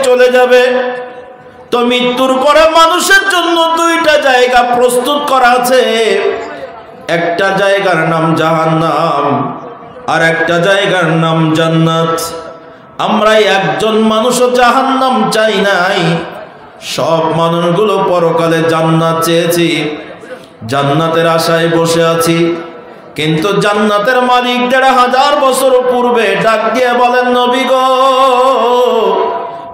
চলে যাবে। তো মৃত্যুর পরে মানুষের জন্য দুইটা জায়গা প্রস্তুত করা আছে। একটা জায়গার নাম জাহান্নাম, আর একটা জায়গার নাম জান্নাত। আমরা একজন মানুষও জাহান্নাম চাই নাই, সব মানুষগুলো পরকালে জান্নাত চেয়েছি, জান্নাতের আশায় বসে আছি। কিন্তু জান্নাতের মালিক ১৫০০ বছর পূর্বে ডাক দিয়ে বলেন, নবী গো,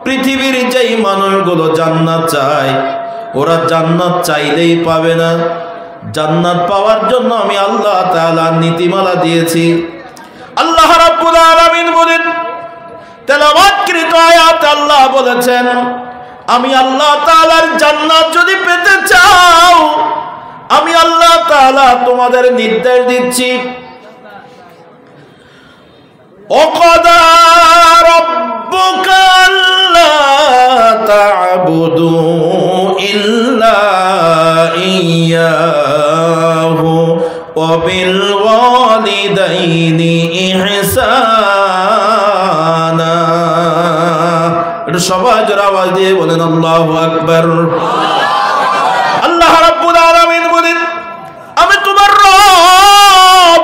পৃথিবীর যেই মানুষগুলো জান্নাত চায় ওরা জান্নাত চাইলেই পাবে না। জান্নাত পাওয়ার জন্য আমি আল্লাহ তাআলা নীতিমালা দিয়েছি। আল্লাহ রাব্বুল আলামিন বলেন, তেলাওয়াতকৃত আয়াত আল্লাহ বলেছেন, আমি আল্লাহ তাআলার জান্নাত যদি পেতে চাও, আমি আল্লাহ তাআলা তোমাদের নির্দেশ দিচ্ছি, ওয়াকাদা রাব্বুকা আল্লা তা'বুদু ইল্লা ইয়্যাহু ওয়া বিল ওয়ালিদাইনি ইহসানা। এটা সবাই জোরে আওয়াজ দিয়ে বলেন আল্লাহু আকবার। আল্লাহ রাব্বুল আলামিন বলেন, আমি তোমার রব,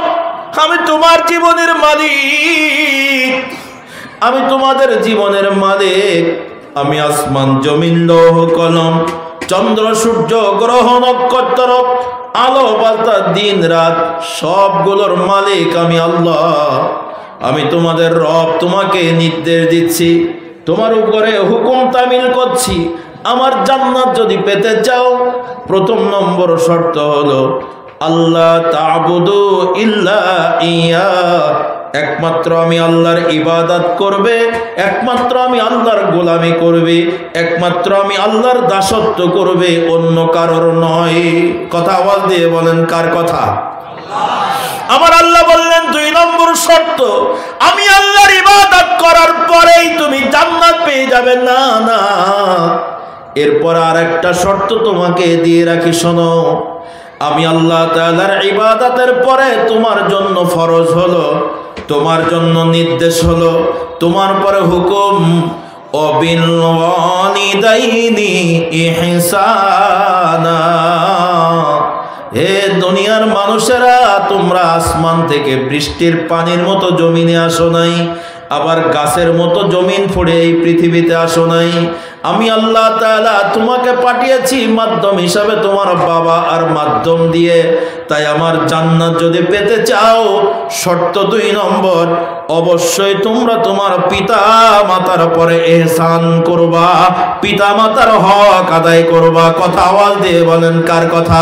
আমি তোমার জীবনের মালিক, আমি তোমাদের জীবনের মালিক। আমি আসমান জমিন লৌহ কলম চন্দ্র সূর্য গ্রহ নক্ষত্র আলো বাতাস দিন রাত সবগুলোর মালিক আমি আল্লাহ। আমি তোমাদের রব, তোমাকে নির্দেশ দিচ্ছি, তোমার উপরে হুকুম তামিল করছি। আমার জান্নাত যদি পেতে চাও, প্রথম নম্বর শর্ত হলো আল্লাহ তা'বুদু ইল্লা ইয়া, একমাত্র আমি আল্লাহর ইবাদত করবে, একমাত্র আমি আল্লাহর গোলামি করবে, একমাত্র আমি আল্লাহর দাসত্ব করবে, অন্য কারোর নয়। কথা আওয়াজ দিয়ে বলেন, কার কথা? আমার আল্লাহ বললেন ২ নম্বর শর্ত, আমি আল্লাহর ইবাদত করার পরেই তুমি জান্নাত পেয়ে যাবে না, না, এরপর আর একটা শর্ত তোমাকে দিয়ে রাখি, শোনো। আমি আল্লাহ তাআলার ইবাদতের পরে তোমার জন্য ফরজ হলো, তোমার জন্য নির্দেশ হলো, তোমার পরে হুকুম, ওয়াবিল ওয়ালিদাইনি ইহসানা। হে দুনিয়ার মানুষেরা, তোমরা আসমান থেকে বৃষ্টির পানির মতো জমিনে আসো নাই, আবার গাছের মতো জমিন ফোড়ে এই পৃথিবীতে আসো নাই। আমি আল্লাহ তাআলা তোমাকে পাঠিয়েছি মাধ্যম হিসাবে তোমার বাবা আর মাধ্যম দিয়ে। তাই আমার জান্নাত যদি পেতে চাও, শর্ত ২ নম্বর, অবশ্যই তোমরা তোমার পিতা মাতার পরে ইহসান করবা, পিতা মাতার হক আদায় করবা। কথা আওয়াজ দিয়ে বলেন, কার কথা?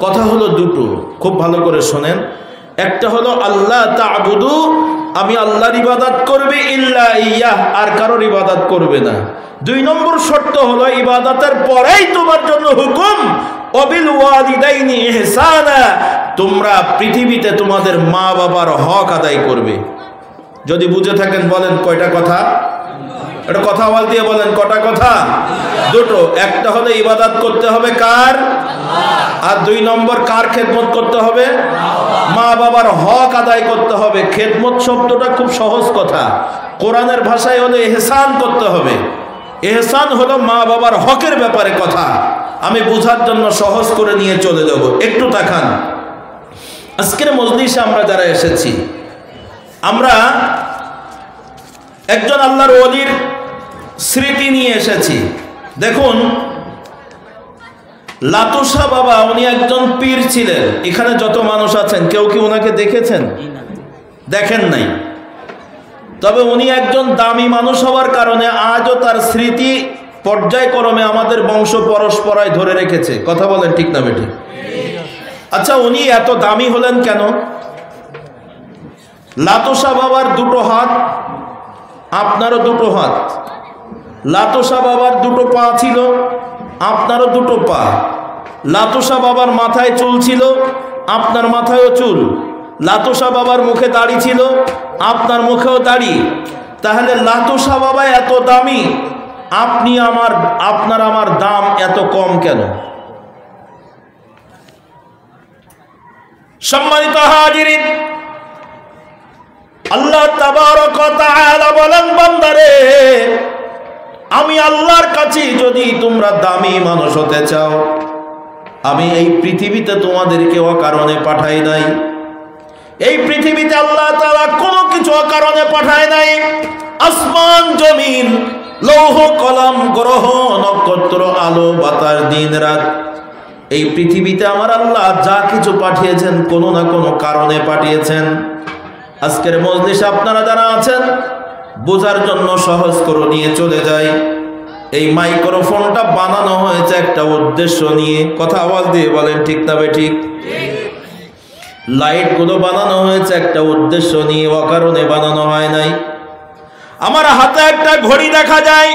কথা হলো দুটো, খুব ভালো করে শোনেন। একটা হলো আল্লাহ তা'বুদু, আমি আল্লাহর ইবাদত করবে, ইল্লা ইয়াহ, আর কারোর ইবাদত করবে না। ২ নম্বর শর্ত হলো ইবাদতের পরেই তোমার জন্য হুকুম, ওয়াবিল ওয়ালিদাইনি ইহসানা, তোমরা পৃথিবীতে তোমাদের মা বাবার হক আদায় করবে। যদি বুঝে থাকেন বলেন কয়টা কথা? এটা কথা আওয়াজ দিয়ে বলেন, কটা কথা? দুটো। একটা হলো ইবাদত করতে হবে কার? আর ২ নম্বর কার খেদমত করতে হবে? মা বাবার হক আদায় করতে হবে। খেদমত শব্দটা খুব সহজ কথা, কোরআনের ভাষায় হলো ইহসান করতে হবে। ইহসান হলো মা বাবার হকের ব্যাপারে কথা। আমি বোঝার জন্য সহজ করে নিয়ে চলে যাব। একটু তাকান, আজকের মজলিসে আমরা যারা এসেছি, আমরা একজন আল্লাহর ওলির স্মৃতি নিয়ে এসেছি। দেখুন, লাতুসা বাবা, উনি একজন পীর ছিলেন। এখানে যত মানুষ আছেন, কেউ কি ওনাকে দেখেছেন? দেখেন নাই। তবে উনি একজন দামি মানুষ হওয়ার কারণে আজও তার স্মৃতি পর্যায়ক্রমে আমাদের বংশ পরস্পরায় ধরে রেখেছে। কথা বলেন, ঠিক না বেঠিক? আচ্ছা, উনি এত দামি হলেন কেন? লাতুসা বাবার 2টো হাত, আপনারও 2টো হাত। লাতুসা বাবার 2টো পা ছিল, আপনারও 2টো পা। লাতুসা বাবার মাথায় চুল ছিল, আপনার মাথায়ও চুল। লাতুসা বাবার মুখে দাড়ি ছিল, আপনার মুখেও দাড়ি। তাহলে লাতুসা বাবা এত দামি, আপনার আমার দাম এত কম কেন? সম্মানিত হাজিরিন, আল্লাহ তাবারক ওয়া তাআলা বলেন, বান্দারে আমি আল্লাহর কাছে যদি তোমরা দামি মানুষ হতে চাও, আমি এই পৃথিবীতে তোমাদেরকে অকারণে পাঠাই নাই। এই পৃথিবীতে আল্লাহ তাআলা কোনো কিছু অকারণে পাঠায় নাই। আসমান জমিন, লৌহ কলম, গ্রহ নক্ষত্র, আলো বাতাস, দিন রাত, এই পৃথিবীতে আমার আল্লাহ যা কিছু পাঠিয়েছেন কোনো না কোনো কারণে পাঠিয়েছেন। আজকের মজলিসে আপনারা যারা আছেন বোঝার জন্য সহজ করে নিয়ে চলে যাই। এই মাইক্রোফোনটা বানানো হয়েছে একটা উদ্দেশ্য নিয়ে। কথা আওয়াজ দিয়ে বলেন ঠিক না বেঠিক? লাইটগুলো বানানো হয়েছে একটা উদ্দেশ্য নিয়ে, অকারণে বানানো হয় নাই। আমার হাতে একটা ঘড়ি দেখা যায়,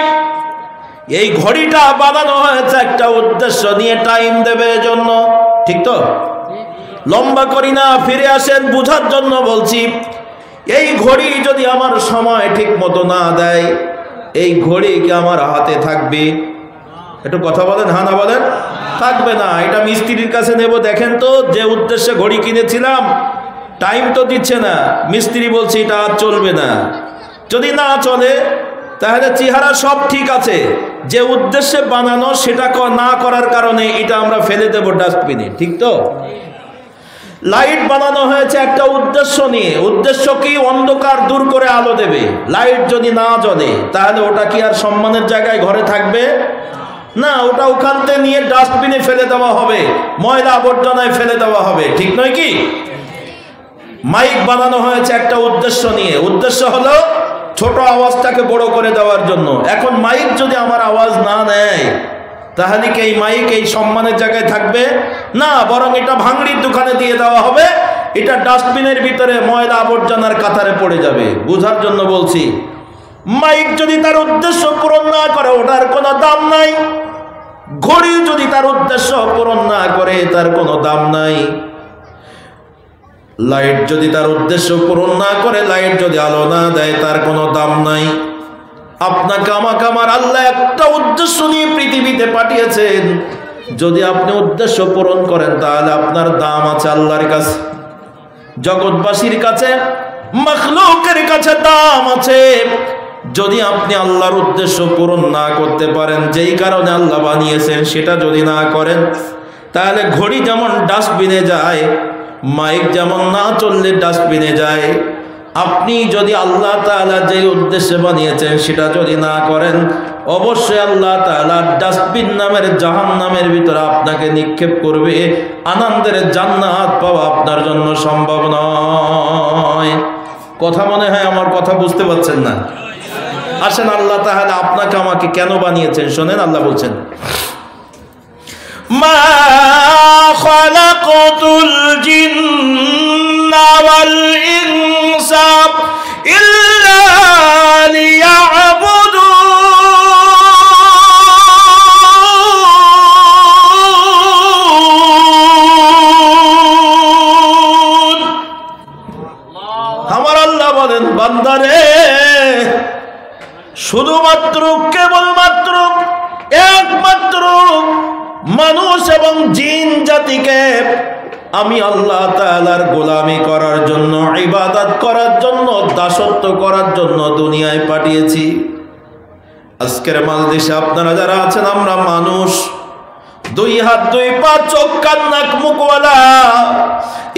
এই ঘড়িটা বানানো হয়েছে একটা উদ্দেশ্য নিয়ে, টাইম দেবে জন্য। ঠিক তো? লম্বা করি না, ফিরে আসেন, বুঝার জন্য বলছি। এই ঘড়ি যদি আমার সময় ঠিক মতো না দেয়, এই ঘড়ি কি আমার হাতে থাকবে? একটু কথা বলেন, হ্যাঁ না বলেন? থাকবে না। এটা মিস্ত্রির কাছে নেব, দেখেন তো যে উদ্দেশ্যে ঘড়ি কিনেছিলাম টাইম তো দিচ্ছে না। মিস্ত্রি বলছে এটা চলবে না। যদি না চলে তাহলে চেহারা সব ঠিক আছে, যে উদ্দেশ্যে বানানো সেটা না করার কারণে এটা আমরা ফেলে দেব ডাস্টবিনে। ঠিক তো? লাইট বানানো হয়েছে একটা উদ্দেশ্য নিয়ে। উদ্দেশ্য কি? অন্ধকার দূর করে আলো দেবে। লাইট যদি না জ্বলে তাহলে ওটা কি আর সম্মানের জায়গায় ঘরে থাকবে? না, ওটা ওখান থেকে নিয়ে ডাস্টবিনে ফেলে দেওয়া হবে, ময়লা আবর্জনায় ফেলে দেওয়া হবে। ঠিক নয় কি? মাইক বানানো হয়েছে একটা উদ্দেশ্য নিয়ে। উদ্দেশ্য হলো ছোট আওয়াজটাকে বড় করে দেওয়ার জন্য। এখন মাইক যদি আমার আওয়াজ না নেয় তাহলে কি এই মাইক এই সম্মানের জায়গায় থাকবে? না, বরং এটা ভাঙড়ির দোকানে দিয়ে দেওয়া হবে, এটা ডাস্টবিনের ভিতরে ময়লা আবর্জনার কাতারে পড়ে যাবে। বুঝার জন্য বলছি, মাইক যদি তার উদ্দেশ্য পূরণ না করে ওটার কোনো দাম নাই। ঘড়ি যদি তার উদ্দেশ্য পূরণ না করে তার কোনো দাম নাই। লাইট যদি তার উদ্দেশ্য পূরণ না করে, লাইট যদি আলো না দেয় তার কোনো দাম নাই। আপনাকে আমাকে আমার আল্লাহ একটা উদ্দেশ্য নিয়ে পৃথিবীতে পাঠিয়েছেন। যদি আপনি উদ্দেশ্য পূরণ করেন তাহলে আপনার দাম আছে আল্লাহর কাছে, জগৎবাসীর কাছে, মাখলুকের কাছে দাম আছে। যদি আপনি আল্লাহর উদ্দেশ্য পূরণ না করতে পারেন, যেই কারণে আল্লাহ বানিয়েছেন, সেটা যদি না করেন তাহলে ঘড়ি যেমন ডাস্টবিনে যায়, মাইক যেমন না চললে ডাস্টবিনে যায়, আপনি যদি আল্লাহ তাআলা যে উদ্দেশ্যে বানিয়েছেন সেটা যদি না করেন, অবশ্যই আল্লাহ তাআলা ডাস্টবিন নামের জাহান্নামের ভিতরে আপনাকে নিক্ষেপ করবে। আনন্দের জান্নাত পাওয়া আপনার জন্য সম্ভব নয়। কথা মনে হয় আমার কথা বুঝতে পারছেন না? আসেন, আল্লাহ তাআলা আপনাকে আমাকে কেন বানিয়েছেন শোনেন। আল্লাহ বলছেন, মা খালাকাতুল জিন্না ওয়াল ইনসা ইল্লা লিয়াবুদুন। আমার আল্লাহ বলেন, বান্দারে শুধুমাত্র কেবলমাত্র একমাত্র মানুষ এবং জিন জাতিকে আমি আল্লাহ তাআলার গোলামি করার জন্য, ইবাদত করার জন্য, দাসত্ব করার জন্য দুনিয়ায় পাঠিয়েছি। আজকের মাজলিসে আপনারা যারা আছেন, আমরা মানুষ, দুই হাত দুই পা চোখ কান নাক মুখওয়ালা।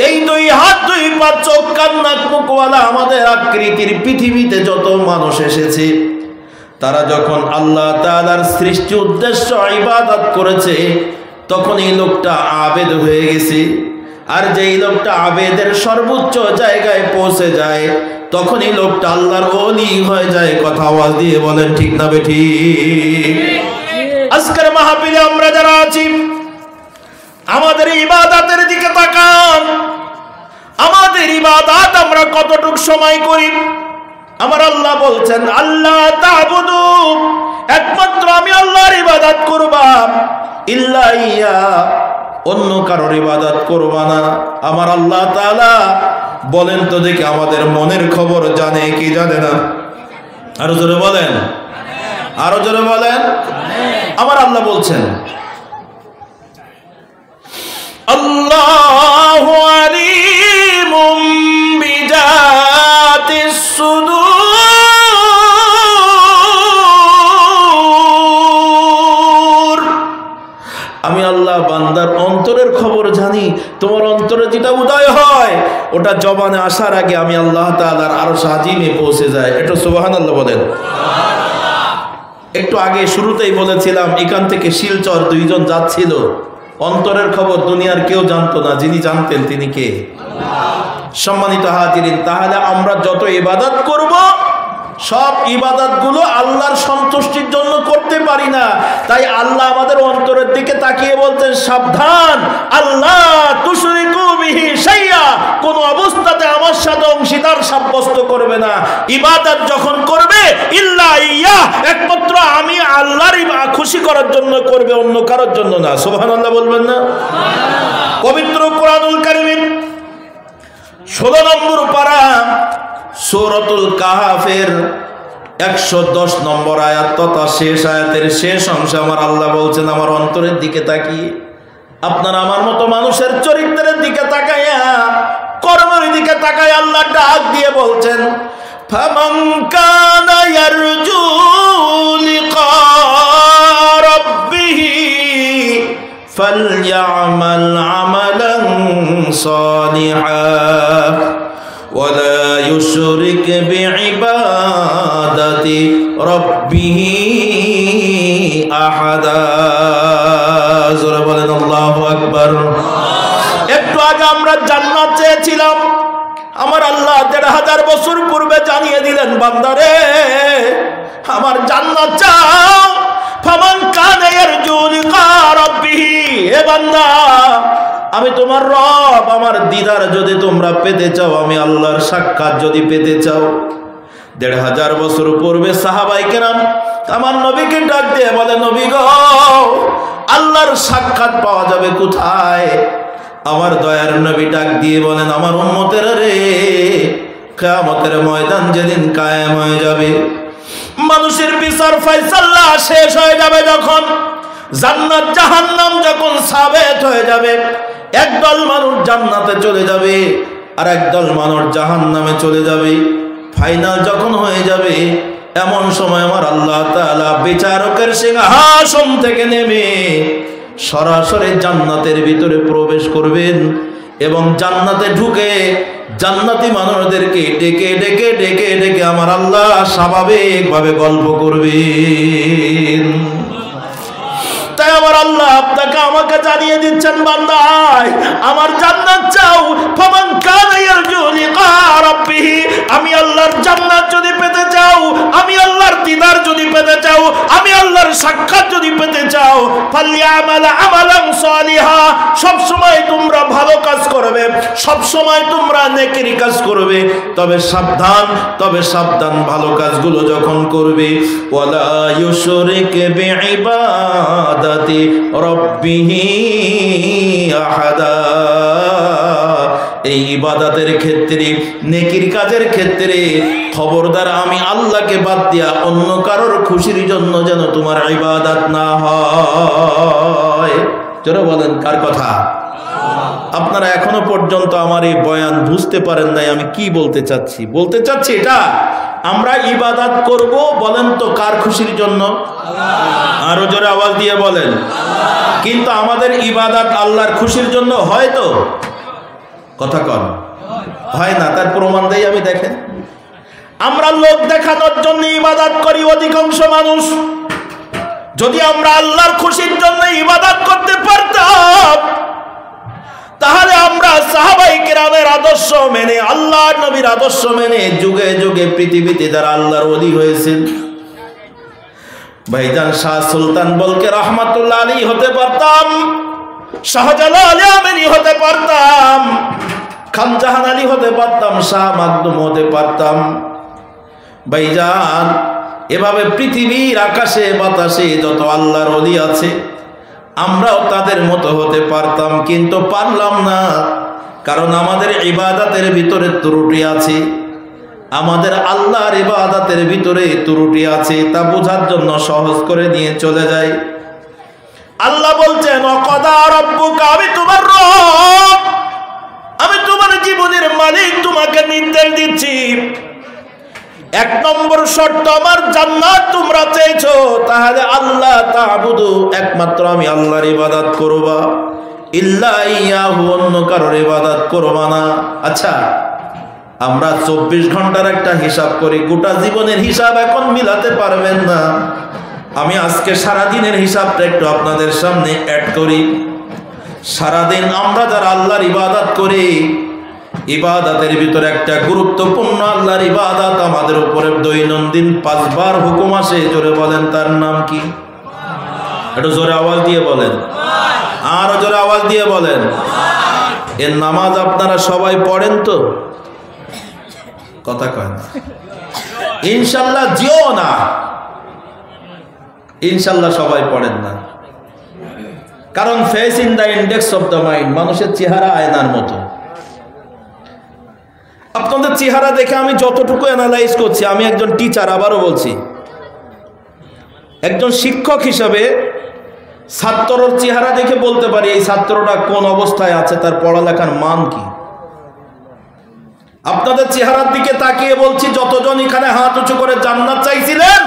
এই দুই হাত দুই পা চোখ কান নাক মুখওয়ালা আমাদের আকৃতির পৃথিবীতে যত মানুষ এসেছে, তারা যখন আল্লাহ তাআলার সৃষ্টি উদ্দেশ্য ইবাদত করেছে তখন এই লোকটা আবেদ হয়ে গেছে। আর যেই লোকটা আবেদের সর্বোচ্চ জায়গায় পৌঁছে যায় তখন এই লোকটা আল্লাহর ওলি হয়ে যায়। কথা আওয়াজ দিয়ে বলেন ঠিক না বেঠিক? আজকের মাহফিলে আমরা যারা আছি আমাদের ইবাদতের দিকে তাকান। আমাদের ইবাদত আমরা কতটুকু সময় করি? আমার আল্লাহ বলছেন, আল্লাহ তা'বুদু, একমাত্র আমি আল্লাহর ইবাদত করবা, ইল্লা ইয়া, অন্য কারোর ইবাদত করবা না। আমার আল্লাহ তাআলা বলেন তো দেখি, আমাদের মনের খবর জানে কি জানে না? আরো জোরে বলেন, আরো জোরে বলেন। আমার আল্লাহ বলছেন, আল্লাহু আলিমুম বিজাতিস মানি, তোমার অন্তরে যেটা উদয় হয় ওটা জবানে আসার আগে আমি আল্লাহ তাআলার আরশ আজিমে পৌঁছে যায়। এটা সুবহানাল্লাহ বলেন। একটু আগে শুরুতেই বলেছিলাম এখান থেকে শিলচর দুইজন যাচ্ছিল, অন্তরের খবর দুনিয়ার কেউ জানতো না, যিনি জানতেন তিনি কে? সম্মানিত হাজিরিন, তাহলে আমরা যত ইবাদত করব সব ইবাদতগুলো আল্লাহর সন্তুষ্টির জন্য করতে পারি না। তাই আল্লাহ আমাদের অন্তরের দিকে তাকিয়ে বলতেন, সাবধান, আল্লাহ তুশরিকু বিহি শাইআ, কোন অবস্থাতে আমার সাথে অংশীদার সাব্যস্ত করবে না। ইবাদত যখন করবে ইল্লা ইয়া, একমাত্র আমি আল্লাহরই খুশি করার জন্য করবে, অন্য কারোর জন্য না। সুবহানাল্লাহ বলবেন না? পবিত্র কোরআনুল কারীমের 16 নম্বর পারা সূরাতুল কাহাফের 110 নম্বর আয়াত তথা শেষ আয়াতের শেষ অংশে আমার আল্লাহ বলছেন, আমার অন্তরের দিকে তাকিয়ে, আপনার আমার মতো মানুষের চরিত্রের দিকে তাকাইয়া, কর্মের দিকে তাকায় আল্লাহ ডাক দিয়ে বলছেন, ফামান কানা ইয়ারজু লিকা রাব্বিহি ফালইআমাল আমালান সালিহান ওয়ালা ইউশরিক বিইবাদাতি রাব্বিহি আহাদা। জোরে বলেন আল্লাহু আকবার। একটু আগে আমরা জান্নাত চেয়েছিলাম, আমার আল্লাহ ১৫০০ বছর পূর্বে জানিয়ে দিলেন, বান্দারে আমার জান্নাত চাও। ফামান কানা ইয়ারজু লিকা রাব্বিহি, হে বান্দা আমি তোমার রব, আমার দিদার যদি তোমরা পেতে চাও, আমি আল্লাহর সাক্ষাৎ যদি পেতে চাও। ১৫০০ বছর পূর্বে সাহাবায়ে কেরাম আমার নবীকে ডাক দিয়ে বলে, নবী গো, আল্লাহর সাক্ষাৎ পাওয়া যাবে কোথায়? আমার দয়ার নবী ডাক দিয়ে বলেন, আমার উম্মতেরা রে, কিয়ামতের ময়দান যেদিন কায়েম হয়ে যাবে, মানুষের বিচার ফয়সালা শেষ হয়ে যাবে, যখন জান্নাত জাহান্নাম যখন সাবেত হয়ে যাবে, একদল মানুষ জান্নাতে চলে যাবে আর একদল মানুষ জাহান্নামে চলে যাবে, ফাইনাল যখন হয়ে যাবে, এমন সময় আমার আল্লাহ তাআলা বিচারকের সিংহাসন থেকে নেমে সরাসরি জান্নাতের ভিতরে প্রবেশ করবেন এবং জান্নাতে ঢুকে জান্নাতি মানুষদেরকে ডেকে ডেকে ডেকে ডেকে আমার আল্লাহ স্বাভাবিকভাবে গল্প করবেন। তাই আমার আল্লাহ আপনাকে আমাকে জানিয়ে দিচ্ছেন, বান্দা আমার জান্নাত চাও। ফামান কানা ইয়ারজু লিকা রাব্বিহি, আমি আল্লাহর জান্নাত যদি পেতে চাও, আমি আল্লাহর দিদার যদি পেতে চাও, আমি আল্লাহর সাক্ষাৎ যদি পেতে চাও, ফালইআমাল আমালান সালিহা, সব সময় তোমরা ভালো কাজ করবে, সব সময় তোমরা নেকির কাজ করবে, তবে সাবধান, তবে সাবধান, ভালো কাজগুলো যখন করবে, ওয়ালা ইউশরিক বিইবাদাতি রাব্বিহি আহাদা, এই ইবাদতের ক্ষেত্রে, নেকির কাজের ক্ষেত্রে খবরদার আমি আল্লাহকে বাদ দিয়া অন্য কারোর খুশির জন্য যেন তোমার ইবাদত না হয়। যারা বলেন কার কথা? আপনারা এখনো পর্যন্ত আমার এই বয়ান বুঝতে পারেন নাই আমি কি বলতে চাচ্ছি। বলতে চাচ্ছি এটা, আমরা ইবাদত করব, বলেন তো কার খুশির জন্য? আরো জোরে আওয়াজ দিয়ে বলেন। কিন্তু আমাদের ইবাদত আল্লাহর খুশির জন্য হয় তো? কথা কন, হয় না। তার প্রমাণ দেই আমি, দেখেন আমরা লোক দেখানোর জন্য ইবাদত করি অধিকাংশ মানুষ। যদি আমরা আল্লাহর খুশির জন্য ইবাদত করতে পারতাম, তাহলে আমরা সাহাবায়ে কেরামের আদর্শ মেনে, আল্লাহর নবীর আদর্শ মেনে যুগে যুগে পৃথিবীতে যারা আল্লাহর ওলি হয়েছেন, ভাইজান শাহ সুলতান বলকে রহমাতুল্লাহ আলাইহি হতে পারতাম, শাহজালাল ইয়ামানি হতে পারতাম, খানজাহান আলী হতে পারতাম, শাহ মাকদুম হতে পারতাম। ভাইজান এভাবে পৃথিবীর আকাশে বাতাসে যত আল্লাহর ওলি আছে আমরাও তাদের মতো হতে পারতাম, কিন্তু পারলাম না। কারণ আমাদের ইবাদতের ভিতরে ত্রুটি আছে, আমাদের আল্লাহর ইবাদতের ভিতরে ত্রুটি আছে। তা বোঝার জন্য সহজ করে নিয়ে চলে যাই। আল্লাহ বলছেন, ওয়াকাদা রাব্বুকা, আমি তোমার রব, আমি তোমার জীবনের মালিক, তোমাকে নির্দেশ দিচ্ছি। ১ নম্বর শর্ত, আমার জান্নাত তোমরা চেয়েছো, তাহলে আল্লাহ তা'বুদু, একমাত্র আমি আল্লাহর ইবাদত করবা। ইল্লা ইয়াহু, অন্য কারোর ইবাদত করবা না। আচ্ছা, আমরা 24 ঘন্টার একটা হিসাব করি, গোটা জীবনের হিসাব এখন মিলাতে পারবেন না। আমি আজকে সারাদিনের হিসাবটা একটু আপনাদের সামনে অ্যাড করি। সারাদিন আমরা যারা আল্লাহর ইবাদত করি, ইবাদতের ভিতরে একটা গুরুত্বপূর্ণ আল্লাহর ইবাদত আমাদের উপরে দৈনন্দিন 5 বার হুকুম আসে। জোরে বলেন, তার নাম কি? একটু জোরে আওয়াজ দিয়ে বলেন, আরো জোরে আওয়াজ দিয়ে বলেন। এর নামাজ আপনারা সবাই পড়েন তো? কথা কয় না। ইনশাল্লাহ জিও না, ইনশাল্লাহ সবাই পড়েন না। কারণ face in the index of the mind, মানুষের চেহারা আয়নার মতো। আপনাদের চেহারা দেখে আমি যতটুকু অ্যানালাইজ করছি, আমি একজন টিচার, আবারও বলছি, একজন শিক্ষক হিসাবে ছাত্রর চেহারা দেখে বলতে পারি এই ছাত্রটা কোন অবস্থায় আছে, তার পড়ালেখার মান কি। আপনাদের চেহারার দিকে তাকিয়ে বলছি, যতজন এখানে হাত উঁচু করে জান্নাত চাইছিলেন,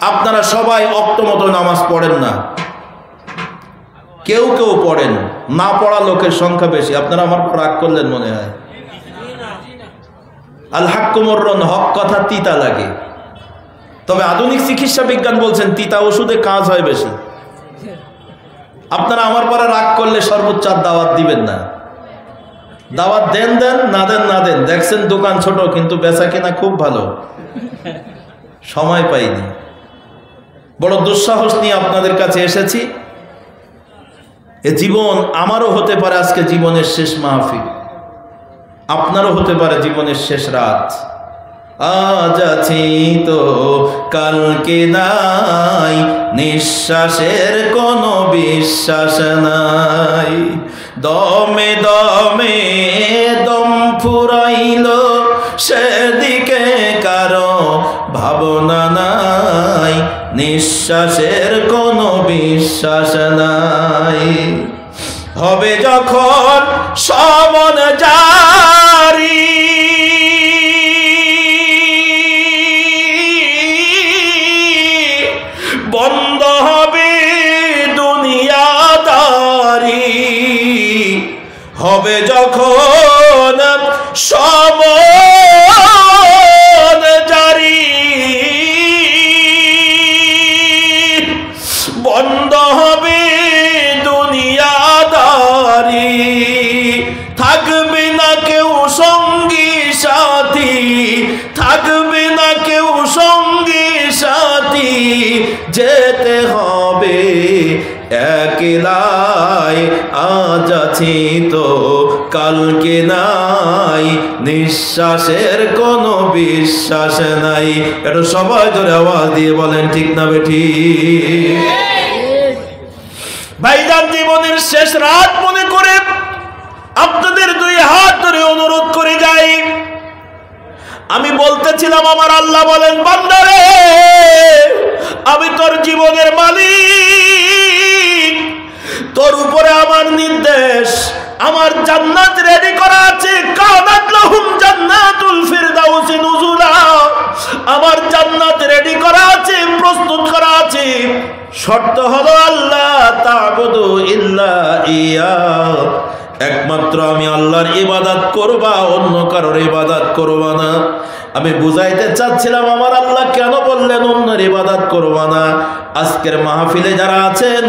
আপনারা সবাই অক্ত মতো নামাজ পড়েন না। কেউ কেউ পড়েন, না পড়া লোকের সংখ্যা বেশি। আপনারা আমার রাগ করলেন মনে হয়। আল হাক্কু মুররুন, হক কথা তিতা লাগে। তবে আধুনিক চিকিৎসা বিজ্ঞান বলছেন তিতা ওষুধে কাজ হয় বেশি। আপনারা আমার পরে রাগ করলে সর্বোচ্চ আর দাওয়াত দিবেন না। দাওয়াত দেন দেন, না দেন না দেন। দেখছেন দোকান ছোট কিন্তু বেচা কেনা খুব ভালো। সময় পাইনি, বড় দুঃসাহস নিয়ে আপনাদের কাছে এসেছি। এ জীবন আমারও হতে পারে আজকে জীবনের শেষ মাহফিল, আপনারও হতে পারে জীবনের শেষ রাত। আজ আছি তো কালকে নাই, নিঃশ্বাসের কোনো বিশ্বাস নাই। দমে দমে দম ফুরাইল, সেদিকে কারো ভাবনা নাই, নিঃশ্বাসের কোনো বিশ্বাস নাই। হবে যখন সমন জারি, বন্ধ হবে দুনিয়াদারি। হবে যখন সমন জারি, বন্ধ হবে দুনিয়াদারি। থাকবে না কেউ সঙ্গী সাথী, থাকবে না কেউ সঙ্গী সাথী। যেতে হবে একলাই, আজ আছি তো কালকে নাই, নিঃশ্বাসের কোনো বিশ্বাস নাই। এটা সবাই ধরে আওয়াজ দিয়ে বলেন, ঠিক না বেঠিক? ভাইজান, জীবনের শেষ রাত মনে করে আপনাদের 2 হাত ধরে অনুরোধ করে যাই। আমি বলতেছিলাম, আমার আল্লাহ বলেন, বান্দারে আমি তোর জীবনের মালিক, তোর উপরে আমার নির্দেশ, আমার জান্নাত রেডি করা আছে। কানাত লাহুম জান্নাতুল ফিরদাউসি নুজুলা, আমার জান্নাত রেডি করা আছে, প্রস্তুত করা আছে। শর্ত হলো আল্লাহ তা'বুদু ইল্লা ইয়া, একমাত্র আমি আল্লাহর ইবাদত করবা, অন্য কারোর ইবাদত করবা না। আমি বুঝাইতে চাচ্ছিলাম আমার আল্লাহ কেন বললেন অন্যের ইবাদত করবা না। আজকের মাহফিলে যারা আছেন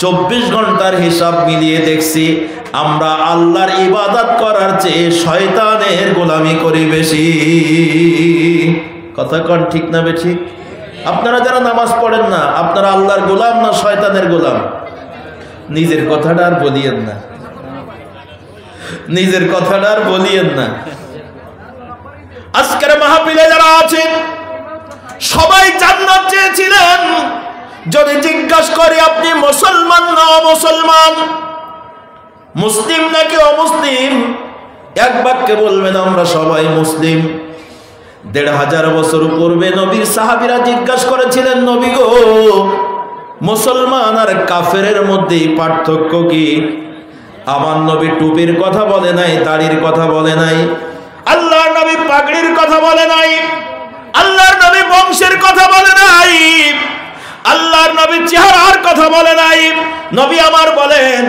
24 ঘন্টার হিসাব মিলিয়ে দেখছি আমরা আল্লাহর ইবাদত করার চেয়ে শয়তানের গোলামি করি বেশি। কথা কোন ঠিক না বেঠিক? আপনারা যারা নামাজ পড়েন না, আপনারা আল্লাহর গোলাম না শয়তানের গোলাম? নিজের কথাটা আর বলিয়েন না, নিজের কথাটা আর বলিয়েন না। আজকের মাহফিলে যারা আছেন সবাই জান্নাত চেয়েছিলেন। যদি জিজ্ঞাসা করি আপনি মুসলমান না অমুসলমান, মুসলিম নাকি অমুসলিম, এক বাক্যে বলবেন আমরা সবাই মুসলিম। 1500 বছর পূর্বে নবীর সাহাবীরা জিজ্ঞাসা করেছিলেন, নবী গো, মুসলমান আর কাফেরের মধ্যে পার্থক্য কি? আমার নবী টুপির কথা বলে নাই, দাড়ির কথা বলে নাই, আল্লাহর নবী পাগড়ির কথা বলে নাই, আল্লাহর নবী বংশের কথা বলে নাই, আল্লাহর নবী চেহারার কথা বলে নাই। নবী আমার বলেন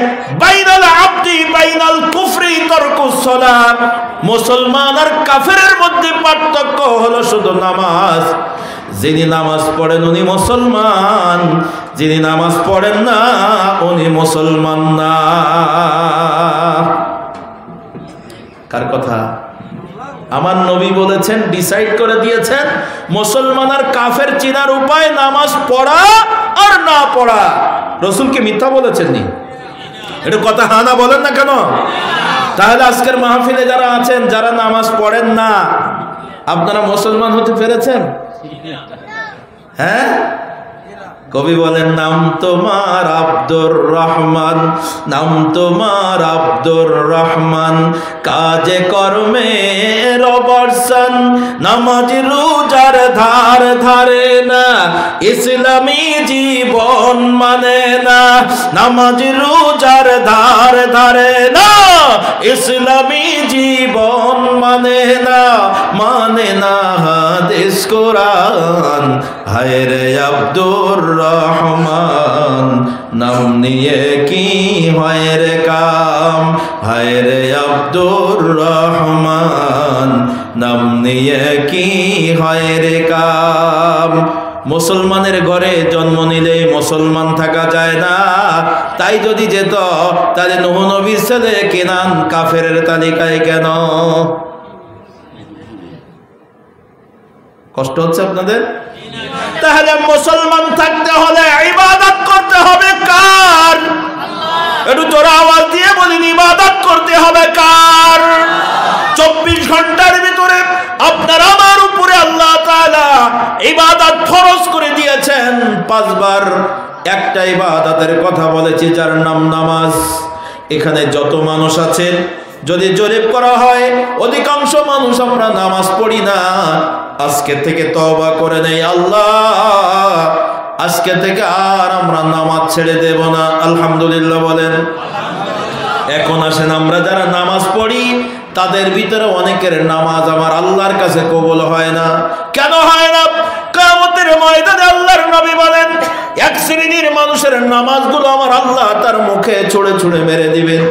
বাইনাল আবদি বাইনাল কুফরি তারকুস সালাত, মুসলমান আর কাফেরের মধ্যে পার্থক্য হলো শুধু নামাজ। যিনি নামাজ পড়েন উনি মুসলমান, যিনি নামাজ পড়েন না উনি মুসলমান না। কার কথা? আমার নবী বলেছেন, ডিসাইড করে দিয়েছেন, মুসলমান আর কাফের চিনার উপায় নামাজ পড়া আর না পড়া। রাসূল কি মিথ্যা বলেছেন নি? এটা কথা হ্যাঁ না বলেন না কেন? তাহলে আজকের মাহফিলে যারা আছেন, যারা নামাজ পড়েন না, আপনারা মুসলমান হতে পেরেছেন? হ্যাঁ, কবি বলেন নাম তোমার আব্দুর রহমান, নাম তোমার আব্দুর রহমান, কাজে কর্মে রবর্ষণ, নামাজ রোজার ধার ধারে না, ইসলামী জীবন মানে না। নামাজ রোজার ধার ধারে না, ইসলামী জীবন মানে না, মানে না হাদিস কোরআন। হায় রে আব্দুর রহমান, নাম নিয়ে কি হয় রে কাম। হায় রে আব্দুর রহমান, নাম নিয়ে কি হয় রে কাম। মুসলমানের ঘরে জন্ম নিলে মুসলমান থাকা যায় না। তাই যদি যেত তাহলে নূহ নবীর ছেলে কেনান কাফেরের তালিকায় কেন? কষ্ট হচ্ছে আপনাদের? তাহলে মুসলমান থাকতে হলে ইবাদত করতে হবে কার? একটু জোরে আওয়াজ দিয়ে বলিন, ইবাদত করতে হবে কার? 24 ঘন্টার ভিতরে আপনার আমার উপরে আল্লাহ তাআলা ইবাদত ফরজ করে দিয়েছেন 5 বার। একটা ইবাদতের কথা বলেছি যার নাম নামাজ। এখানে যত মানুষ আছেন যদি জরিপ করা হয়, অধিকাংশ মানুষ আমরা নামাজ পড়ি না। আজকে থেকে তওবা করে নেই, আল্লাহ আজকে থেকে আর আমরা নামাজ ছেড়ে দেব না। আলহামদুলিল্লাহ বলেন। এখন আসেন, আমরা যারা নামাজ পড়ি তাদের ভিতরে অনেকের নামাজ আমার আল্লাহর কাছে কবুল হয় না। কেন হয় না? কিয়ামতের ময়দানে আল্লাহর নবী বলেন, এক শ্রেণীর মানুষের নামাজগুলো আমার আল্লাহ তার মুখে ছুঁড়ে ছুঁড়ে মেরে দিবেন।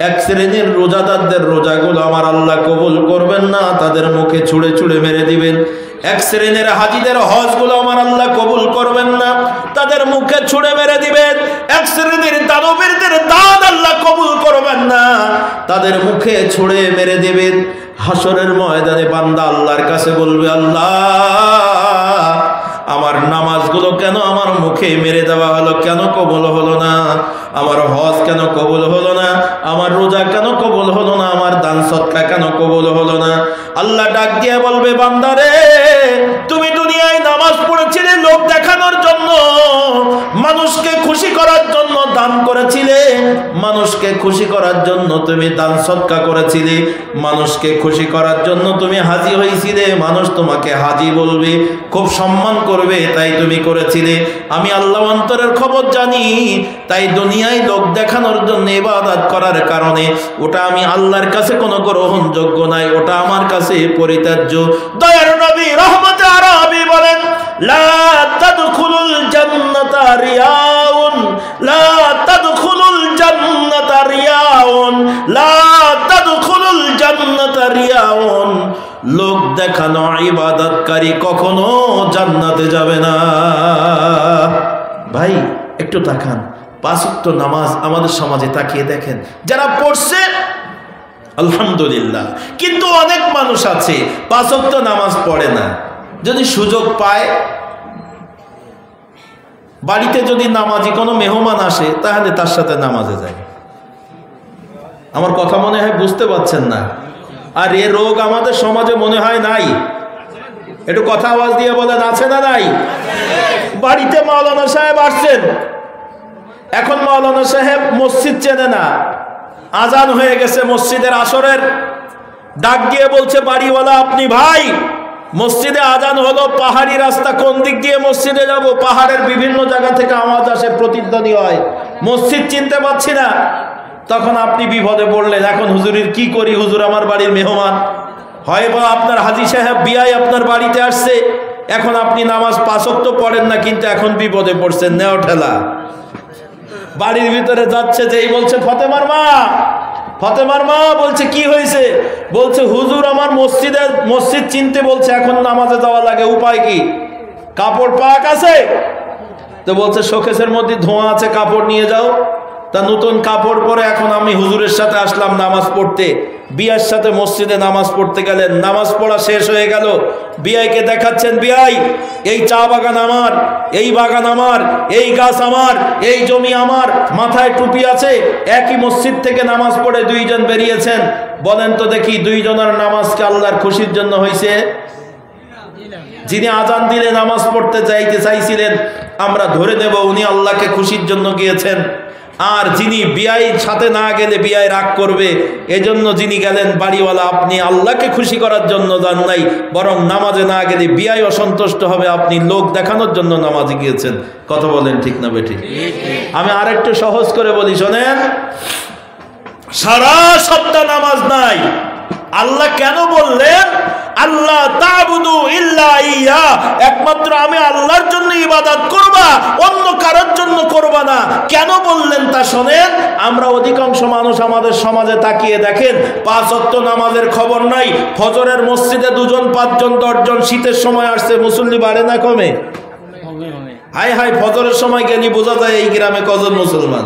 এক শ্রেণীর রোজাদারদের রোজাগুলো আমার আল্লাহ কবুল করবেন না, তাদের মুখে ছুঁড়ে ছুঁড়ে মেরে দিবেন। এক শ্রেণীর হাজীদের হজগুলো আমার আল্লাহ কবুল করবেন না, তাদের মুখে ছুঁড়ে মেরে দিবেন। এক শ্রেণীর দানবীরদের দান আল্লাহ কবুল করবেন না, তাদের মুখে ছুঁড়ে মেরে দিবেন। হাসরের ময়দানে বান্দা আল্লাহর কাছে বলবে, আল্লাহ আমার নামাজগুলো কেন আমার মুখে মেরে দেওয়া হলো, কেন কবুল হলো না? আমার হজ কেন কবুল হলো না? আমার রোজা কেন কবুল হলো না? আমার দান সদকা কেন কবুল হলো না? আল্লাহ ডাক দিয়ে বলবে, বান্দারে তুমি দুনিয়ায় নামাজ পড়েছিলে লোক দেখানোর জন্য, মানুষকে খুশি করার জন্য দান করেছিলে, মানুষকে খুশি করার জন্য তুমি দান সদকা করেছিলে, মানুষকে খুশি করার জন্য তুমি হাজী হয়েছিলে, মানুষ তোমাকে হাজী বলবে, খুব সম্মান করবে, তাই তুমি করেছিলে। আমি আল্লাহ অন্তরের খবর জানি, তাই দুনিয়ায় লোক দেখানোর জন্য ইবাদত করার কারণে ওটা আমি আল্লাহর কাছে কোনো গ্রহণযোগ্য নাই, ওটা আমার কাছে পরিত্যাজ্য। দয়ার নবী রহমতে আরবি বলেন, লা তাদখুলুল জান্নাতা রিয়াউন, লা তাদখুলুল জান্নাতা রিয়াউন, লা তাদখুলুল জান্নাতা রিয়াউন। লোক দেখানো ইবাদতকারী কখনো জান্নাতে যাবে না। ভাই একটু তাকান, 5 ওয়াক্ত নামাজ আমাদের সমাজে তাকিয়ে দেখেন, যারা পড়ছে আলহামদুলিল্লাহ, কিন্তু অনেক মানুষ আছে 5 ওয়াক্ত নামাজ পড়ে না। যদি সুযোগ পায়, বাড়িতে যদি নামাজি কোনো মেহমান আসে তাহলে তার সাথে নামাজে যায়। আমার কথা মনে হয় বুঝতে পারছেন না। আর এ রোগ আমাদের সমাজে মনে হয় নাই। একটু কথা আওয়াজ দিয়ে বলেন, আছে না নাই? বাড়িতে মাওলানা সাহেব আসছেন, এখন মাওলানা সাহেব মসজিদ চেনে না, আজান হয়ে গেছে মসজিদের আসরের, ডাক দিয়ে বলছে বাড়িওয়ালা, আপনি ভাই মসজিদে আজান হলো, পাহাড়ি রাস্তা, কোন দিক দিয়ে মসজিদে যাব? পাহাড়ের বিভিন্ন জায়গা থেকে আওয়াজ আসে, প্রতিধ্বনি হয়, মসজিদ চিনতে পারছি না। তখন আপনি বিপদে পড়লেন, এখন হুজুরের কি করি? হুজুর আমার বাড়ির মেহমান, হয় বা আপনার হাজী সাহেব বিয়াই আপনার বাড়িতে আসছে, এখন আপনি নামাজ 5 ওয়াক্ত পড়েন না, কিন্তু এখন বিপদে পড়ছেন, নেও ঠেলা। বাড়ির ভিতরে যাচ্ছে, যেই বলছে ফতেমার মা বলছে কি হয়েছে? বলছে হুজুর আমার মসজিদ চিনতে বলছে, এখন নামাজে যাওয়া লাগে, উপায় কি? কাপড় পাক আছে? তো বলছে শোকেসের মধ্যে ধোঁয়া আছে, কাপড় নিয়ে যাও। তা নতুন কাপড় পরে এখন আমি হুজুরের সাথে আসলাম নামাজ পড়তে। বিয়ার সাথে মসজিদে নামাজ পড়তে গেলেন, নামাজ পড়া শেষ হয়ে গেল, বিয়াইকে দেখাচ্ছেন, বিয়াই এই চা বাগান আমার, এই বাগান আমার, এই গাছ আমার, এই জমি আমার, মাথায় টুপি আছে। একই মসজিদ থেকে নামাজ পড়ে দুইজন বেরিয়েছেন, বলেন তো দেখি দুইজনের নামাজ কি আল্লাহর খুশির জন্য হয়েছে? যিনি আজান দিলে নামাজ পড়তে যাইতে চাইছিলেন, আমরা ধরে নেব উনি আল্লাহকে খুশির জন্য গিয়েছেন। আর যিনি বিয়াইর সাথে না গেলে বিয়াই রাগ করবে, এজন্য যিনি গেলেন বাড়িওয়ালা, আপনি আল্লাহকে খুশি করার জন্য যান নাই, বরং নামাজে না গেলে বিয়াই অসন্তুষ্ট হবে, আপনি লোক দেখানোর জন্য নামাজে গিয়েছেন। কথা বলেন ঠিক না বেঠিক? আমি আরেকটু সহজ করে বলি, শোনেন। সারা সপ্তাহ নামাজ নাই, আল্লাহ কেন বললেন আল্লাহ তা'বুদু ইল্লা ইয়া, একমাত্র আমি আল্লাহর জন্য ইবাদত করবা, অন্য কারোর জন্য করবা না? কেন বললেন তা শোনেন। আমরা অধিকাংশ মানুষ আমাদের সমাজে তাকিয়ে দেখেন, 5 ওয়াক্ত নামাজের খবর নাই। ফজরের মসজিদে 2 জন 5 জন 10 জন, শীতের সময় আসছে, মুসল্লি বাড়ে না কমে? হাই হাই, ফজরের সময় গেলি বোঝা যায় এই গ্রামে কজন মুসলমান।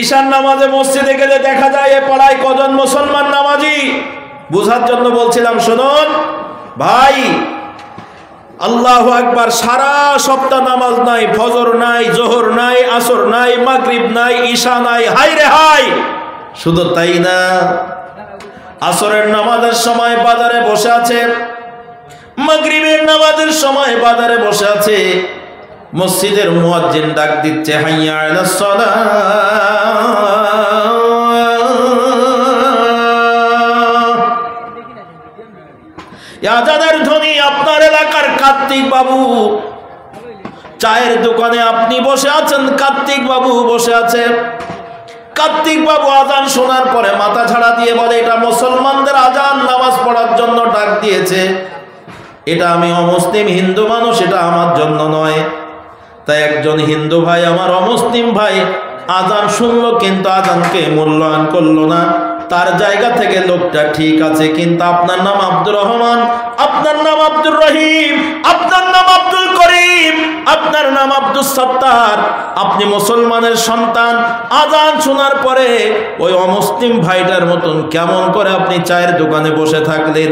ঈশার নামাজে মসজিদে গেলে দেখা যায় এ পাড়ায় কজন মুসলমান নামাজি। বুঝার জন্য বলছিলাম, শুনুন ভাই, আল্লাহু আকবার, সারা সপ্তাহ নামাজ নাই, ফজর নাই, জোহর নাই, আসর নাই, মাগরিব নাই, ঈশা নাই। হাই রে হাই! শুধু তাই না, আসরের নামাজের সময় বাজারে বসে আছে, মাগরিবের নামাজের সময় বাজারে বসে আছে, মসজিদের মুয়াজ্জিন ডাক দিচ্ছে, হাইয়া আলাস সালাহ, আজানের ধ্বনি। আপনার এলাকার কার্তিক বাবু চায়ের দোকানে আপনি বসে আছেন, কার্তিক বাবু বসে আছে। কার্তিক বাবু আজান শোনার পরে মাথা ঝাড়া দিয়ে বলে, এটা মুসলমানদের আজান, নামাজ পড়ার জন্য ডাক দিয়েছে, এটা আমি অমুসলিম হিন্দু মানুষ, এটা আমার জন্য নয়। তাই একজন হিন্দু ভাই আমার অমুসলিম ভাই আজান শুনলো, কিন্তু আজানকে মূল্যায়ন করলো না। তার জায়গা থেকে লোকটা ঠিক আছে, কিন্তু আপনার নাম আব্দুর রহমান, আপনার নাম আব্দুর রহিম, আপনার নাম আব্দুল করিম, আপনার নাম আব্দুল সত্তার, আপনি মুসলমানের সন্তান। আজান শোনার পরে ওই অমুসলিম ভাইটার মতন কেমন করে আপনি চায়ের দোকানে বসে থাকলেন?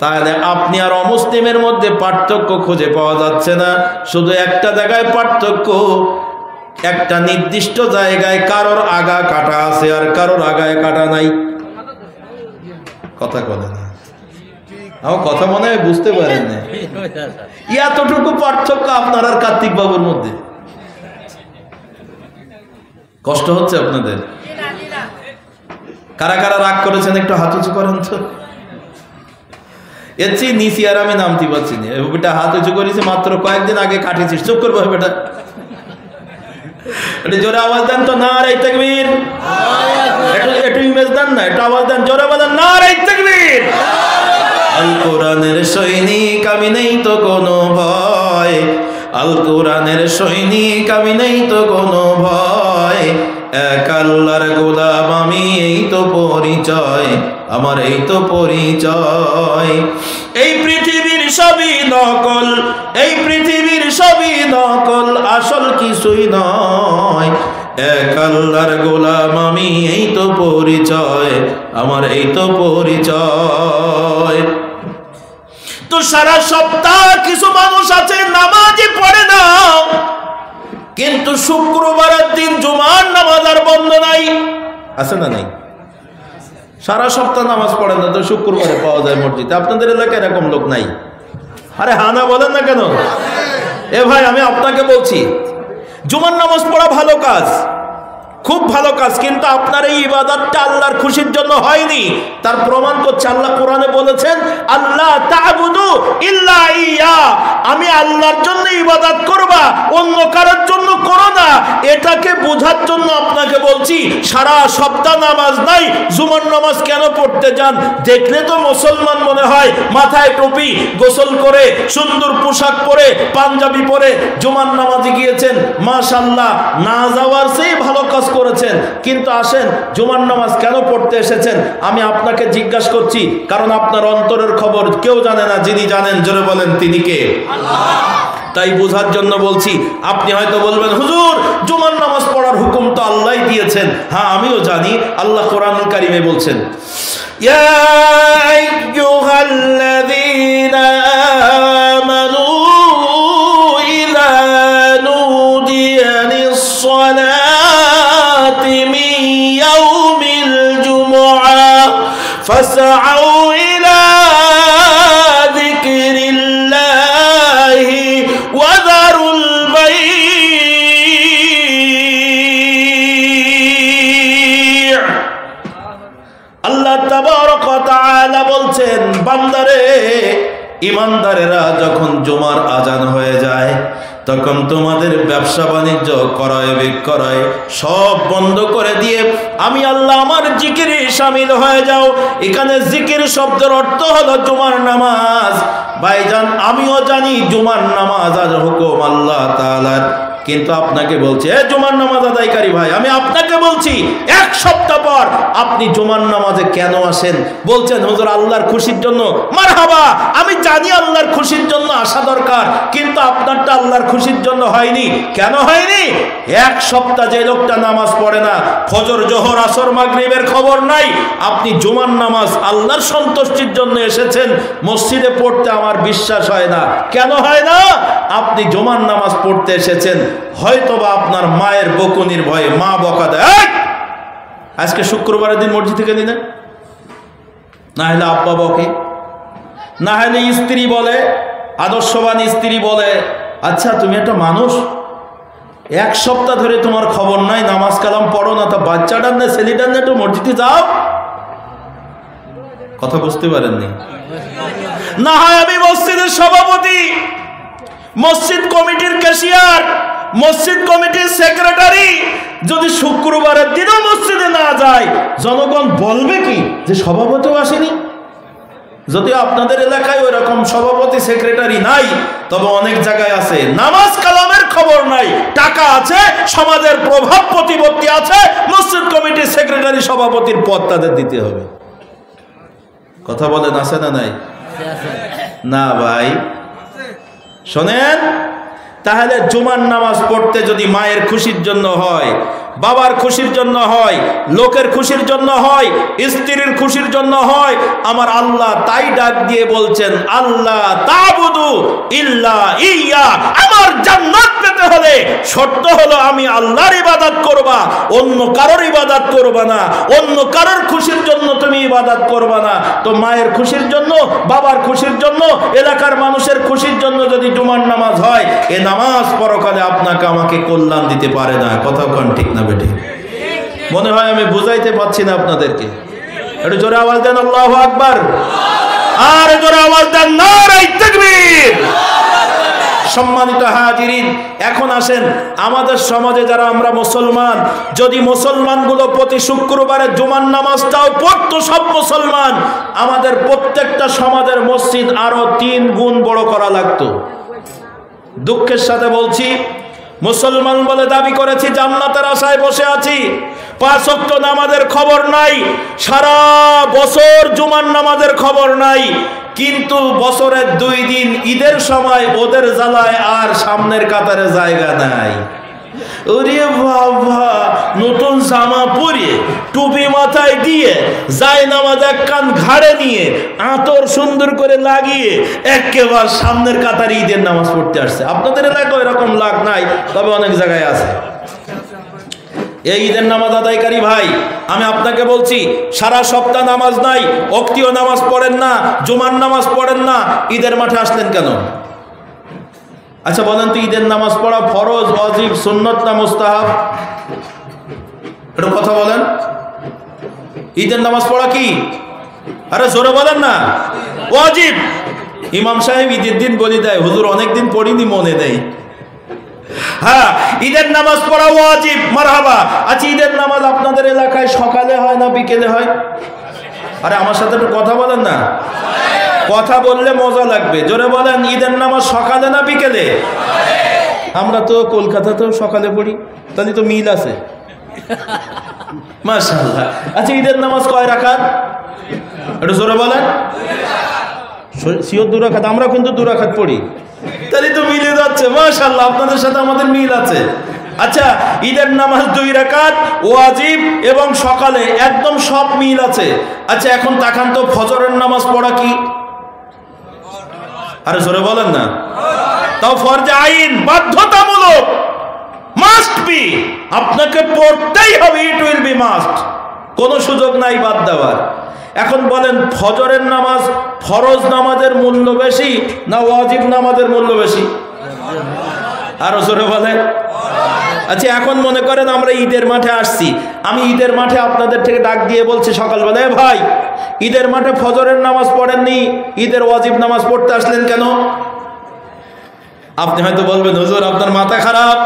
তাহলে আপনি আর অমুসলিমের মধ্যে পার্থক্য খুঁজে পাওয়া যাচ্ছে না। শুধু একটা জায়গায় পার্থক্য, একটা নির্দিষ্ট জায়গায় কারোর আগা কাটা আছে আর কারোর আগায় কাটা নাই। কথা বলে না, আমার কথা মনে হয় বুঝতে পারেন না। এতটুকু পার্থক্য আপনার আর কার্তিক বাবুর মধ্যে। কষ্ট হচ্ছে আপনাদের? কারা কারা রাগ করেছেন একটু হাত উঁচু করেন তো। এর চেয়ে নিচি আর আমি নামতে পারছি না। বেটা হাত উঁচু করেছে মাত্র কয়েকদিন আগে কাটিয়েছিস, চুপ করবো বেটা। জোরে আওয়াজ দেন তো, নারে তাকবীর। একটু ইমেজ দেন না, একটু আওয়াজ দেন, জোরে বলেন নারে তাকবীর। আল কোরআনের সৈনিক আমি, নেই তো কোনো ভয়। আল কোরআনের সৈনিক আমি, নেই তো কোনো ভয়। এক আল্লাহর গোলাম আমি, এই তো পরিচয় আমার, এই তো পরিচয়। এই পৃথিবীর সবই নকল, এই পৃথিবীর সবই নকল, আসল কিছুই নয়। এক আল্লাহর গোলাম আমি, এই তো পরিচয় আমার, এই তো পরিচয়। তো সারা সপ্তাহ কিছু মানুষ আছে নামাজই পড়ে না, কিন্তু শুক্রবারের দিন জুমার নামাজ আর বন্ধ নাই। আছে না নাই? সারা সপ্তাহ নামাজ পড়েন না, তো শুক্রবারে পাওয়া যায় মসজিদে। আপনাদের এলাকায় এরকম লোক নাই? আরে হানা বলেন না কেন? এ ভাই আমি আপনাকে বলছি, জুমার নামাজ পড়া ভালো কাজ, খুব ভালো কাজ, কিন্তু আপনার এই ইবাদতটা আল্লাহর খুশির জন্য হয়নি। তার প্রমাণ করছে আল্লাহ কোরআনে বলেছেন, আল্লাহ তা'বুদু ইল্লা ইয়া, আমি আল্লাহর জন্য ইবাদত করবা, অন্য কারোর জন্য করো না। এটাকে বোঝার জন্য আপনাকে বলছি, সারা সপ্তাহ নামাজ নাই, জুমার নামাজ কেন পড়তে যান? দেখলে তো মুসলমান মনে হয়, মাথায় টুপি, গোসল করে, সুন্দর পোশাক পরে, পাঞ্জাবি পরে জুমার নামাজে গিয়েছেন, মাশাআল্লাহ, না যাওয়ার চেয়ে ভালো কাজ করেছেন। কিন্তু আসেন, জুমার নামাজ কেন পড়তে এসেছেন? আমি আপনাকে জিজ্ঞাসা করছি, কারণ আপনার অন্তরের খবর কেউ জানে না, যিনি জানেন জোরে বলেন তিনি কে? আল্লাহ। তাই বোঝার জন্য বলছি। আপনি হয়তো বলবেন, হুজুর জুমার নামাজ পড়ার হুকুম তো আল্লাহই দিয়েছেন। হ্যাঁ, আমিও জানি, আল্লাহ কোরআনুল কারীমে বলছেন, ইয়া আইয়ুহাল্লাযীনা আমানু ইযা নুদিয়া লিস-সালাতি মিন ইয়াউমিল জুমআহ ফাসআউ ইলা যিকরিল্লাহি ওয়া যারুল বাই'। আল্লাহ তাবারক ওয়া তাআলা বলছেন, বান্দারে, ইমানদারেরা যখন জুমার আজান হয়ে যায় তখন তোমাদের ব্যবসা বাণিজ্য ক্রয় বিক্রয় সব বন্ধ করে দিয়ে আমি আল্লাহ আমার জিকিরে শামিল হয়ে যাও। এখানে জিকির শব্দের অর্থ হলো জুমার নামাজ। ভাইজান, আমিও জানি জুমার নামাজ আজ হুকুম আল্লাহ তাআলার, কিন্তু আপনাকে বলছি, এ জুমার নামাজ আদায়কারী ভাই, আমি আপনাকে বলছি, এক সপ্তাহ পর আপনি জুমার নামাজে কেন আসেন? বলছেন হুজুর আল্লাহর খুশির জন্য। মারহাবা, আমি জানি আল্লাহর খুশির জন্য আসা দরকার, কিন্তু আপনারটা আল্লাহর খুশির জন্য হয়নি। কেন হয়নি? এক সপ্তাহ যে লোকটা নামাজ পড়ে না, ফজর জোহর আসর মাগরিবের খবর নাই, আপনি জুমার নামাজ আল্লাহর সন্তুষ্টির জন্য এসেছেন মসজিদে পড়তে, আমার বিশ্বাস হয় না। কেন হয় না? আপনি জুমার নামাজ পড়তে এসেছেন হয়তোবা আপনার মায়ের বকুনির ভয়ে, মা বকা দেয়, আজকে শুক্রবারের দিন মসজিদ থেকে নিলে, না হলে আব্বা বকে, না হলে স্ত্রী বলে, আদর্শবান স্ত্রী বলে, আচ্ছা তুমি একটা মানুষ, এক সপ্তাহ ধরে তোমার খবর নাই, নামাজ কালাম পড়ো না, তা বাচ্চাটার না ছেলেটার না একটু মসজিদে যাও। কথা বুঝতে পারেননি? না হয় আমি মসজিদের সভাপতি, মসজিদ কমিটির ক্যাশিয়ার, মসজিদ কমিটির সেক্রেটারি, যদি শুক্রবারের দিনও মসজিদে না যায়, জনগণ বলবে কি যে সভাপতিও আসেনি? যদিও আপনাদের এলাকায় ওই রকম সভাপতি সেক্রেটারি নাই, তবে অনেক জায়গায় আছে, নামাজ কালামের খবর নাই, টাকা আছে, সমাজের প্রভাব প্রতিপত্তি আছে, মসজিদ কমিটির সেক্রেটারি সভাপতির পদ তাদের দিতে হবে। কথা বলেন, আছে না নাই? না ভাই, শোনেন, তাহলে জুমার নামাজ পড়তে যদি মায়ের খুশির জন্য হয়, বাবার খুশির জন্য হয়, লোকের খুশির জন্য হয়, স্ত্রীর খুশির জন্য হয়, আমার আল্লাহ তাই ডাক দিয়ে বলছেন, আল্লাহ তা'বুদু ইল্লা ইয়া, আমার জান্নাত পেতে হলে শর্ত হলো আমি আল্লাহর ইবাদত করবা, অন্য কারোর ইবাদত করবা না, অন্য কারোর খুশির জন্য তুমি ইবাদত করবা না। তো মায়ের খুশির জন্য, বাবার খুশির জন্য, এলাকার মানুষের খুশির জন্য যদি জুমার নামাজ হয়, এ নামাজ পরকালে আপনাকে আমাকে কল্যাণ দিতে পারে না। কথা কোন ঠিক না বেঠিক? মনে হয় আমি বুঝাইতে পারছি না আপনাদেরকে। একটু জোরে আওয়াজ দেন আল্লাহু আকবার, আর জোরে আওয়াজ দেন নারে তাকবীর। সম্মানিত হাজিরিন, এখন আসেন, আমাদের সমাজে যারা আমরা মুসলমান, যদি মুসলমানগুলো প্রতি শুক্রবারে জুমার নামাজটাও পড়তো সব মুসলমান, আমাদের প্রত্যেকটা সমাজের মসজিদ আরো 3 গুণ বড় করা লাগতো। দুঃখের সাথে বলছি, মুসলমান বলে দাবি করেছি, জান্নাতের আশায় বসে আছি, 5 ওয়াক্ত নামাজের খবর নাই, সারা বছর জুমার নামাজের খবর নাই, কিন্তু বছরের 2 দিন ঈদের সময় ওদের জ্বালায় আর সামনের কাতারে জায়গা নাই। ওরে বাবা, নতুন জামা পরে, টুপি মাথায় দিয়ে, যায় নামাজ এক কান ঘাড়ে নিয়ে, আতর সুন্দর করে লাগিয়ে একেবারে সামনের কাতারে ঈদের নামাজ পড়তে আসছে। আপনাদের এলাকায় এরকম লাগ নাই, তবে অনেক জায়গায় আছে। এই ঈদের নামাজ আদায়কারী ভাই, আমি আপনাকে বলছি, সারা সপ্তাহ নামাজ নাই, ওয়াক্তীয় নামাজ পড়েন না, জুমার নামাজ পড়েন না, ঈদের মাঠে আসলেন কেন? আচ্ছা বলেন তো, ঈদের নামাজ পড়া ফরজ, ওয়াজিব, সুন্নত না মুস্তাহাব? একটু কথা বলেন। ঈদের নামাজ পড়া কি? আরে জোরে বলেন না। ওয়াজিব। ইমাম সাহেব ঈদের দিন বলে দেয়, হুজুর অনেকদিন পড়িনি, মনে নেই। হ্যাঁ, ঈদের নামাজ পড়া ওয়াজিব, মারহাবা। আচ্ছা, ঈদের নামাজ আপনাদের এলাকায় সকালে হয় না বিকেলে হয়? আরে আমার সাথে একটু কথা বলেন না। কথা বললে মজা লাগবে, জোরে বলেন। ঈদের নামাজ সকালে না বিকেলে? আমরা তো কলকাতাতেও সকালে পড়ি, তাহলে তো মিল আছে। মাশাআল্লাহ। আচ্ছা, ঈদের নামাজ কয় রাকাত? একটু জোরে বলেন। সিওর 2 রাকাত। আমরা কিন্তু 2 রাকাত পড়ি, তাহলে তো মিলে যাচ্ছে। মাশাআল্লাহ, আপনাদের সাথে আমাদের মিল আছে। আচ্ছা, ঈদের নামাজ 2 রাকাত ওয়াজিব এবং সকালে, একদম সব মিল আছে। আচ্ছা, এখন তাকান তো, ফজরের নামাজ পড়া কি? আরে জোরে বলেন না। তাও ফরজে আইন, বাধ্যতামূলক, মাস্ট বি, আপনাকে পড়তেই হবে। ইট উইল বি মাস্ট, কোনো সুযোগ নাই বাদ দেওয়ার। এখন বলেন, ফজরের নামাজ ফরজ নামাজের মূল্য বেশি না ওয়াজিব নামাজের মূল্য বেশি? আরো জোরে বলেন। আচ্ছা, এখন মনে করেন আমরা ঈদের মাঠে আসছি, আমি ঈদের মাঠে আপনাদের থেকে ডাক দিয়ে বলছি সকালবেলা, ভাই ঈদের মাঠে ফজরের নামাজ পড়েননি, ঈদের ওয়াজিব নামাজ পড়তে আসলেন কেন? আপনি হয়তো বলবেন, হুজুর আপনার মাথা খারাপ।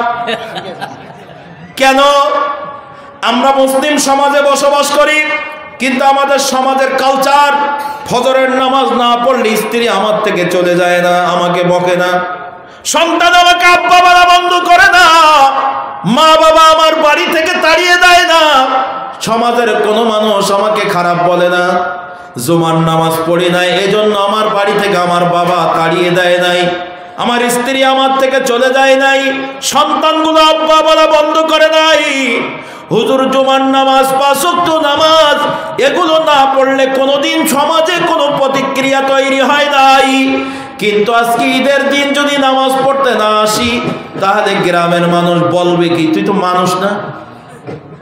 কেন? আমরা মুসলিম সমাজে বসবাস করি, কিন্তু আমাদের সমাজের কালচার, ফজরের নামাজ না পড়লে স্ত্রী আমার থেকে চলে যায় না, আমাকে বকে না, সন্তান আমাকে আব্বা বলা বন্ধ করে না, মা বাবা আমার বাড়ি থেকে তাড়িয়ে দেয় না, সমাজের কোনো মানুষ আমাকে খারাপ বলে না। জুমার নামাজ পড়ি নাই, এজন্য আমার বাড়ি থেকে আমার বাবা তাড়িয়ে দেয় নাই, আমার স্ত্রী আমার থেকে চলে যায় নাই, সন্তানগুলো আব্বা বলা বন্ধ করে নাই। হুজুর জুমার নামাজ, 5 ওয়াক্ত নামাজ, এগুলো না পড়লে কোনোদিন সমাজে কোনো প্রতিক্রিয়া তৈরি হয় নাই। কিন্তু আজকে ঈদের দিন যদি নামাজ পড়তে না আসি, তাহলে গ্রামের মানুষ বলবে কি, তুই তো মানুষ না।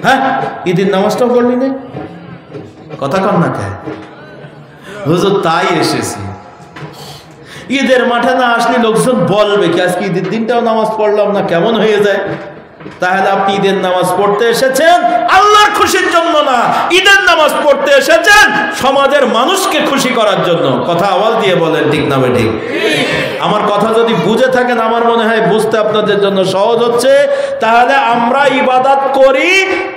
হ্যাঁ, ঈদের নামাজটাও পড়লি না, কথা কন না কে? হুজুর তাই এসেছি। ঈদের মাঠে না আসলে লোকজন বলবে কি, আজকে ঈদের দিনটাও নামাজ পড়লাম না, কেমন হয়ে যায়। তাহলে আপনি ঈদের নামাজ পড়তে এসেছেন আল্লাহর খুশির জন্য না, ঈদের নামাজ পড়তে এসেছেন সমাজের মানুষকে খুশি করার জন্য। কথা আওয়াজ দিয়ে বলেন, ঠিক না ঠিক? আমার কথা যদি বুঝে থাকেন, আমার মনে হয় বুঝতে আপনাদের জন্য সহজ হচ্ছে। তাহলে আমরা ইবাদত করি,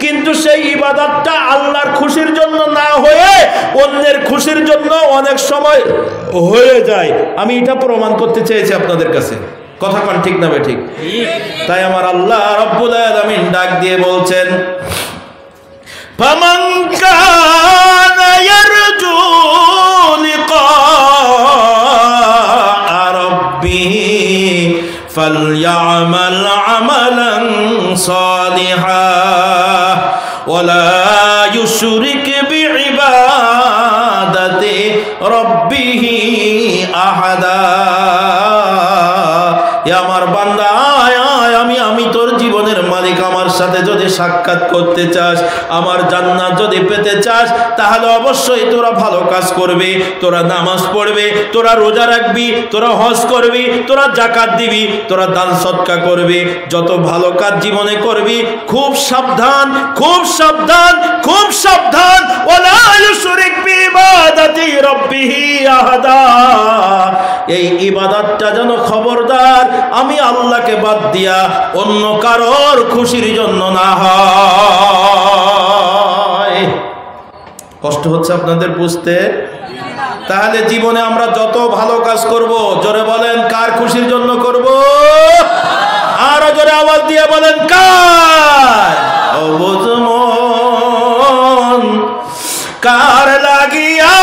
কিন্তু সেই ইবাদতটা আল্লাহর খুশির জন্য না হয়ে অন্যের খুশির জন্য অনেক সময় হয়ে যায়। আমি এটা প্রমাণ করতে চেয়েছি আপনাদের কাছে। কথা কোন ঠিক না ঠিক? তাই আমার আল্লাহ রাব্বুল আলামিন ডাক দিয়ে বলছেন, ফামান কানা ইয়ারজু লিকা রাব্বিহি ফালইআমাল আমালান সালিহা ওয়ালা ইউশরিক বিইবাদাতি রাব্বিহি আহাদা। আমার বান্দা, আমি তোর জীবনের মালিক, আমার সাথে যদি সাক্ষাৎ করতে চাস, আমার জান্নাত যদি পেতে চাস, তাহলে অবশ্যই তোরা ভালো কাজ করবে, তোরা নামাজ পড়বে, তোরা রোজা রাখবি, তোরা হজ করবি, তোরা যাকাত দিবি, তোরা দান সদকা করবি, যত ভালো কাজ জীবনে করবি, খুব সাবধান, খুব সাবধান, খুব সাবধান। ওয়ালা ইউশরিক বিইবাদাতি রাব্বিহি আহাদা। এই ইবাদতটা যেন খবরদার আমি আল্লাহকে বাদ দিয়া অন্য কারোর খুশির জন্য না হয়। কষ্ট হচ্ছে আপনাদের বুঝতে? তাহলে জীবনে আমরা যত ভালো কাজ করব, জোরে বলেন কার খুশির জন্য করব? আরো জোরে আওয়াজ দিয়ে বলেন, কার? ও বুঝমন, কার লাগিয়া